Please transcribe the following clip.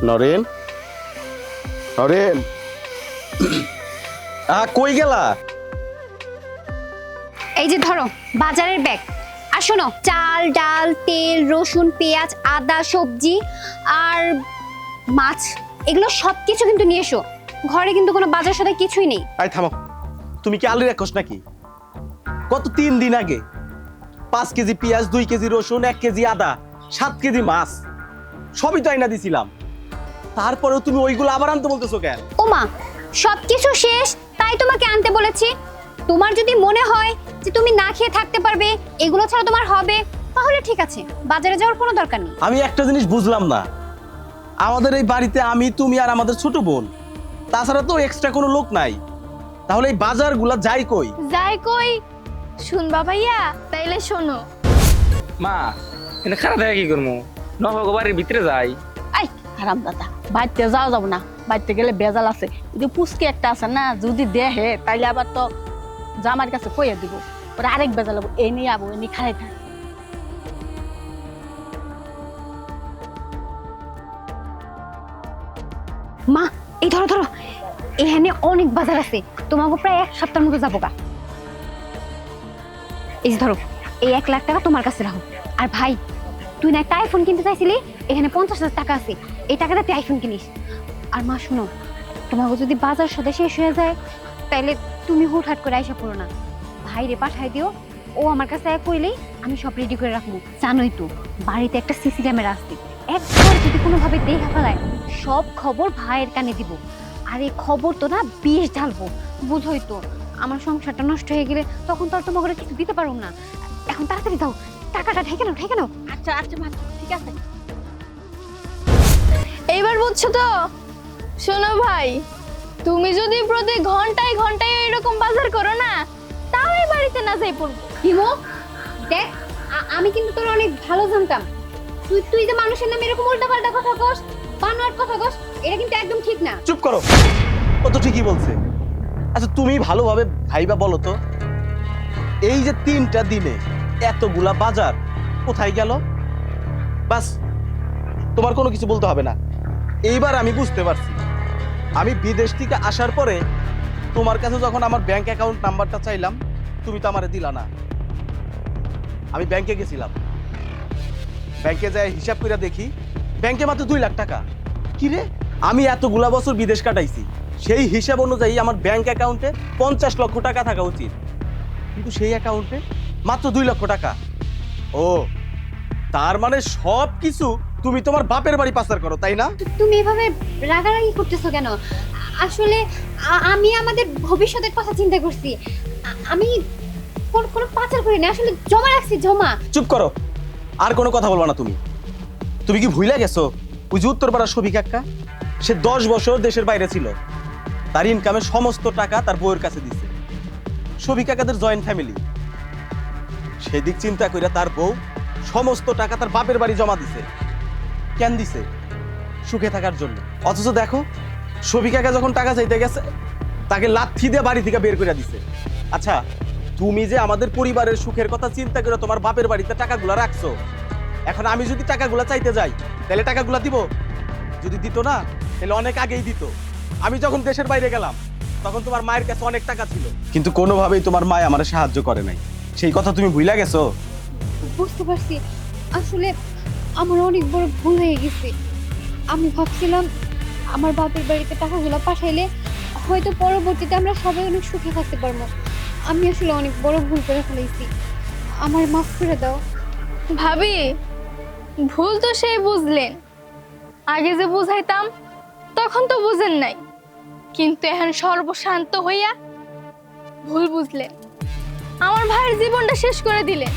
নরেন, নরেন, কই গেলা? এই যে ধরো বাজারের ব্যাগ। আর শোনো, চাল ডাল তেল রসুন পেঁয়াজ আদা সবজি আর মাছ, এগুলো সবকিছু কিন্তু নিয়ে এসো। ঘরে কিন্তু কোনো বাজার সদাই কিছুই নেই। আই থামো, তুমি কি আলু রাখোস নাকি? গত 3 দিন আগে 5 কেজি পেঁয়াজ, 2 কেজি রসুন, 1 কেজি আদা, 7 কেজি মাছ সবই তো আইনা দিছিলাম। তারপরেও তুমি ওইগুলো আবার আনতে বলতেছো কেন? ওমা, সবকিছু শেষ তাই তোমাকে আনতে বলেছি। তোমার যদি মনে হয় যে তুমি না খেয়ে থাকতে পারবে, এগুলো ছাড়া তোমার হবে, তাহলে ঠিক আছে, বাজারে যাওয়ার কোনো দরকার নেই। আমি একটা জিনিস বুঝলাম না, আমাদের এই বাড়িতে আমি তুমি আর আমাদের ছোট বোন, তাছাড়া তো এক্সট্রা কোনো লোক নাই। তাহলে এই বাজারগুলা যাই কই? যাই কই শুনবা ভাইয়া, তাইলে শোনো। মা এনে খারাপ দেখা কি করবো, নহক বাড়ির ভিতরে যাই। আই হারাম দাদা, বাড়িতে যাওয়া যাবো না, বাড়িতে গেলে বেজাল আছে। যদি পুচকি একটা আছে না, যদি দেহে তাইলে আবার তো জামার কাছে কইয়া দিব, ওরা আরেক বেজাল হবো, এই নিয়ে আবো, এই নিয়ে খারাই থাক। মা, এই ধরো ধরো, এখানে অনেক বাজার আছে, তোমাকে প্রায় 1 সপ্তাহের মতো যাবো গা। এই যে ধরো, এই 1 লাখ টাকা তোমার কাছে রাখো। আর ভাই, তুই না একটা আইফোন কিনতে চাইছিলি, এখানে 50,000 টাকা আছে, এই টাকাটা তুই আইফোন কিনিস। আর মা শোনো, তোমাকে যদি বাজার সদা শেষ হয়ে যায়, তাহলে তুমি হুটহাট করে আইসা পড়ো না, ভাইরে পাঠাই দিও। ও আমার কাছে কইলেই আমি সব রেডি করে রাখবো। জানোই তো বাড়িতে একটা সিসি ক্যামেরা আছে, একবার যদি কোনোভাবে দেখা ফেলায়, সব খবর ভাইয়ের কানে দিব। আর এই খবর তো না বিষ ঢালবো, বুঝোই তো, আমার সংসারটা নষ্ট হয়ে গেলে তখন তো আর তোমাকে কিছু দিতে পারবো না। এখন তাড়াতাড়ি দাও, টাকাটা ঠেকে নাও, ঠেকে নাও। আচ্ছা আচ্ছা মা, ঠিক আছে। এইবার বুঝছো তো? শোনো ভাই, তুমি যদি প্রতি ঘন্টায় ঘন্টায় এরকম বাজার করো না, তাও এই বাড়িতে না যাই পড়বো। হিমো, দেখ, আমি কিন্তু তোর অনেক ভালো জানতাম। তুই তুই যে মানুষের নামে এরকম উল্টাপাল্টা কথা কস, বানোয়াট কথা কস, এটা কিন্তু একদম ঠিক না। চুপ করো, ও তো ঠিকই বলছে। আচ্ছা তুমি ভালোভাবে ভাইবা বলো তো, এই যে 3টা দিনে এতগুলা বাজার কোথায় গেল? বাস, তোমার কোনো কিছু বলতে হবে না। এইবার আমি বুঝতে পারছি, আমি বিদেশ থেকে আসার পরে তোমার কাছে যখন আমার ব্যাংক অ্যাকাউন্ট নাম্বারটা চাইলাম, তুমি তো আমারে দিলা না। আমি ব্যাংকে গেছিলাম, ব্যাংকে যাই হিসাব করে দেখি ব্যাংকে মাত্র 2 লাখ টাকা। কি রে, আমি এতগুলা বছর বিদেশ কাটাইছি, সেই হিসাব অনুযায়ী আমার ব্যাংক অ্যাকাউন্টে 50 লক্ষ টাকা থাকা উচিত, কিন্তু সেই অ্যাকাউন্টে মাত্র 2 লক্ষ টাকা। ও, তার মানে সব কিছু তুমি তোমার বাপের বাড়ি পাচার করো, তাই না? তুমি এভাবে রাগারাগি করতেছো কেন? আসলে আমি আমাদের ভবিষ্যতের কথা চিন্তা করছি। আমি কোনো পাচার করিনি, আসলে জমা রাখছি, জমা। চুপ করো, আর কোনো কথা বলবা না তুমি। তুমি কি ভুলে গেছো ওই যে উত্তরপাড়ার শফিক কাকা? সে 10 বছর দেশের বাইরে ছিল, তার ইনকামের সমস্ত টাকা তার বউয়ের কাছে দিছে। শফিক কাকাদের জয়েন্ট ফ্যামিলি, সেদিক চিন্তা করে তার বউ সমস্ত টাকা তার বাপের বাড়ি জমা দিছে। কেন দিছে? সুখে থাকার জন্য। অথচ দেখো, শফিক কাকা যখন টাকা চাইতে গেছে, তাকে লাথি দিয়ে বাড়ি থেকে বের করে দিছে। আচ্ছা, তুমি যে আমাদের পরিবারের সুখের কথা চিন্তা করে তোমার বাপের বাড়িতে টাকাগুলা রাখছো, এখন আমি যদি টাকাগুলা চাইতে যাই, তাহলে টাকাগুলা দিব? যদি দিত না, তাহলে অনেক আগেই দিত। আমি যখন দেশের বাইরে গেলাম, তখন তোমার মায়ের কাছে অনেক টাকা ছিল, কিন্তু কোনোভাবেই তোমার মা আমার সাহায্য করে নাই। সেই কথা তুমি ভুলে গেছো? বুঝতে পারছি, আসলে আমার অনেক বড় ভুল হয়ে গেছে। আমি ভাবছিলাম আমার বাপের বাড়িতে টাকাগুলো পাঠাইলে হয়তো পরবর্তীতে আমরা সবাই অনেক সুখে থাকতে পারবো। আমি আসলে অনেক বড় ভুল করে ফেলেছি, আমার মাফ করে দাও। ভাবি, ভুল তো সেই বুঝলেন, আগে যে বুঝাইতাম তখন তো বুঝেন নাই, কিন্তু এখন সর্বশান্ত হইয়া ভুল বুঝলেন, আমার ভাইয়ের জীবনটা শেষ করে দিলেন।